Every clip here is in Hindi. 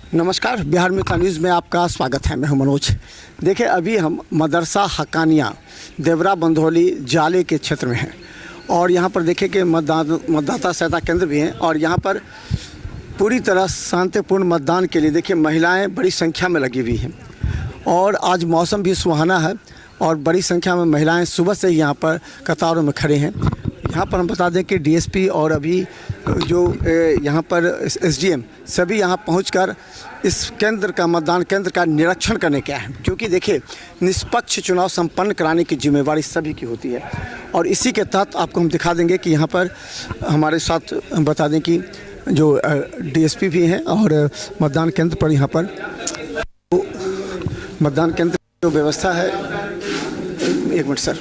नमस्कार, बिहार मित्र न्यूज़ में आपका स्वागत है। मैं हूं मनोज। देखिए, अभी हम मदरसा हक्कानिया देवरा बंधोली जाले के क्षेत्र में हैं और यहां पर देखिए कि मतदाता सहायता केंद्र भी हैं और यहां पर पूरी तरह शांतिपूर्ण मतदान के लिए देखिए महिलाएं बड़ी संख्या में लगी हुई हैं और आज मौसम भी सुहाना है और बड़ी संख्या में महिलाएं सुबह से ही यहाँ पर कतारों में खड़े हैं। यहाँ पर हम बता दें कि डीएसपी और अभी जो यहाँ पर एसडीएम सभी यहाँ पहुंचकर इस केंद्र का मतदान केंद्र का निरीक्षण करने के आए हैं, क्योंकि देखिए निष्पक्ष चुनाव संपन्न कराने की जिम्मेवारी सभी की होती है। और इसी के तहत आपको हम दिखा देंगे कि यहाँ पर हमारे साथ हम बता दें कि जो डीएसपी भी हैं और मतदान केंद्र पर यहाँ पर मतदान केंद्र जो व्यवस्था है। एक मिनट सर।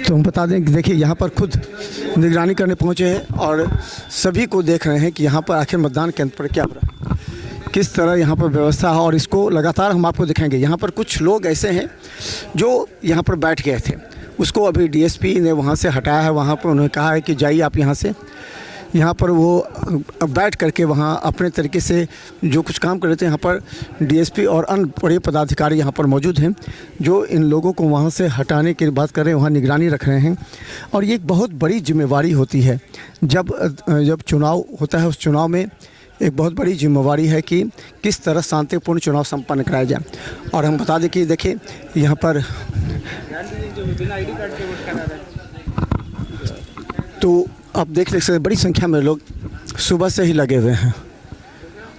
तो हम बता दें कि देखिए यहाँ पर खुद निगरानी करने पहुँचे हैं और सभी को देख रहे हैं कि यहाँ पर आखिर मतदान केंद्र पर क्या हो रहा है, किस तरह यहाँ पर व्यवस्था है और इसको लगातार हम आपको दिखाएंगे। यहाँ पर कुछ लोग ऐसे हैं जो यहाँ पर बैठ गए थे, उसको अभी डीएसपी ने वहाँ से हटाया है। वहाँ पर उन्होंने कहा है कि जाइए आप यहाँ से। यहाँ पर वो बैठ करके वहाँ अपने तरीके से जो कुछ काम कर रहे थे। यहाँ पर डीएसपी और अन्य बड़े पदाधिकारी यहाँ पर मौजूद हैं जो इन लोगों को वहाँ से हटाने की बात कर रहे हैं, वहाँ निगरानी रख रहे हैं। और ये एक बहुत बड़ी जिम्मेवारी होती है जब चुनाव होता है। उस चुनाव में एक बहुत बड़ी जिम्मेवारी है कि किस तरह शांतिपूर्ण चुनाव संपन्न कराया जाए। और हम बता दें कि देखिए यहाँ पर तो आप देख सकते बड़ी संख्या में लोग सुबह से ही लगे हुए हैं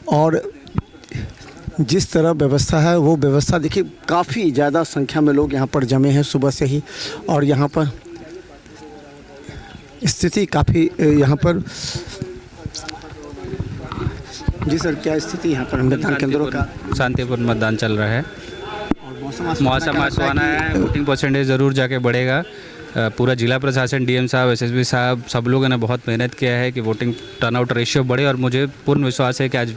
और जिस तरह व्यवस्था है वो व्यवस्था देखिए काफ़ी ज़्यादा संख्या में लोग यहाँ पर जमे हैं सुबह से ही। और यहाँ पर स्थिति काफ़ी यहाँ पर जी सर, क्या स्थिति यहाँ पर मतदान केंद्रों का? शांतिपूर्ण मतदान चल रहा है और मौसम आसवाना है। वोटिंग परसेंटेज ज़रूर जाके बढ़ेगा। पूरा जिला प्रशासन, डीएम साहब, एसएसपी साहब, सब लोगों ने बहुत मेहनत किया है कि वोटिंग टर्नआउट रेशियो बढ़े और मुझे पूर्ण विश्वास है कि आज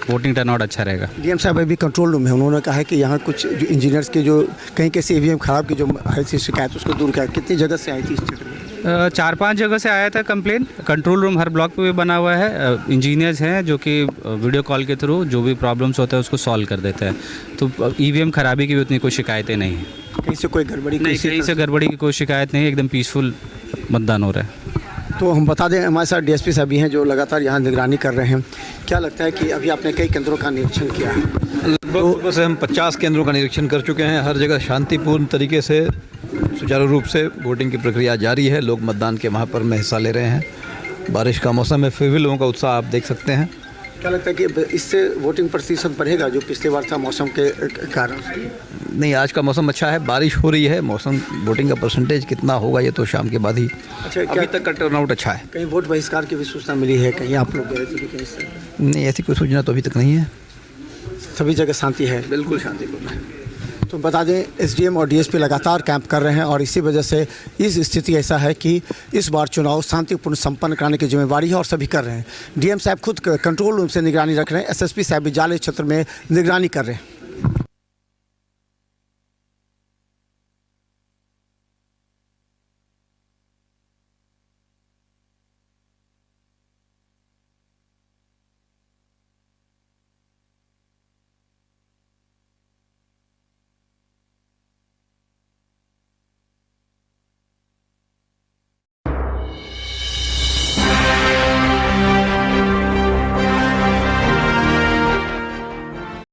वोटिंग टर्नआउट अच्छा रहेगा। डीएम साहब अभी कंट्रोल रूम है, उन्होंने कहा है कि यहाँ कुछ जो इंजीनियर्स के जो कहीं कैसे ईवीएम खराब की जो आई थी शिकायत उसको दूर किया। कितनी जगह से आई थी इस क्षेत्र में? 4-5 जगह से आया था कंप्लेन। कंट्रोल रूम हर ब्लॉक पे भी बना हुआ है। इंजीनियर्स हैं जो कि वीडियो कॉल के थ्रू जो भी प्रॉब्लम्स होते हैं उसको सॉल्व कर देते हैं। तो ईवीएम खराबी की भी उतनी कोई शिकायतें नहीं है। कहीं से कोई गड़बड़ी नहीं, कहीं से गड़बड़ी की कोई शिकायत नहीं है। एकदम पीसफुल मतदान हो रहा है। तो हम बता दें हमारे साथ डीएसपी साहब भी हैं जो लगातार यहाँ निगरानी कर रहे हैं। क्या लगता है कि अभी आपने कई केंद्रों का निरीक्षण किया है? लगभग से हम 50 केंद्रों का निरीक्षण कर चुके हैं। हर जगह शांतिपूर्ण तरीके से सुचारू रूप से वोटिंग की प्रक्रिया जारी है। लोग मतदान के वहाँ पर में हिस्सा ले रहे हैं। बारिश का मौसम है, फिर भी लोगों का उत्साह आप देख सकते हैं। क्या लगता है कि इससे वोटिंग प्रतिशत बढ़ेगा जो पिछली बार था मौसम के कारण? नहीं, आज का मौसम अच्छा है, बारिश हो रही है। मौसम वोटिंग का परसेंटेज कितना होगा ये तो शाम के बाद ही। अच्छा, अभी तक का टर्नआउट अच्छा है। कहीं वोट बहिष्कार की भी सूचना मिली है? कहीं आप लोग गए थे कहीं से? नहीं, ऐसी कोई सूचना तो अभी तक नहीं है। सभी जगह शांति है? बिल्कुल शांतिपूर्ण है। तो बता दें एसडीएम और डीएसपी लगातार कैंप कर रहे हैं और इसी वजह से इस स्थिति ऐसा है कि इस बार चुनाव शांतिपूर्ण संपन्न कराने की जिम्मेवारी है और सभी कर रहे हैं। डीएम साहब खुद कंट्रोल रूम से निगरानी रख रहे हैं। एसएसपी साहब भी जाले क्षेत्र में निगरानी कर रहे हैं।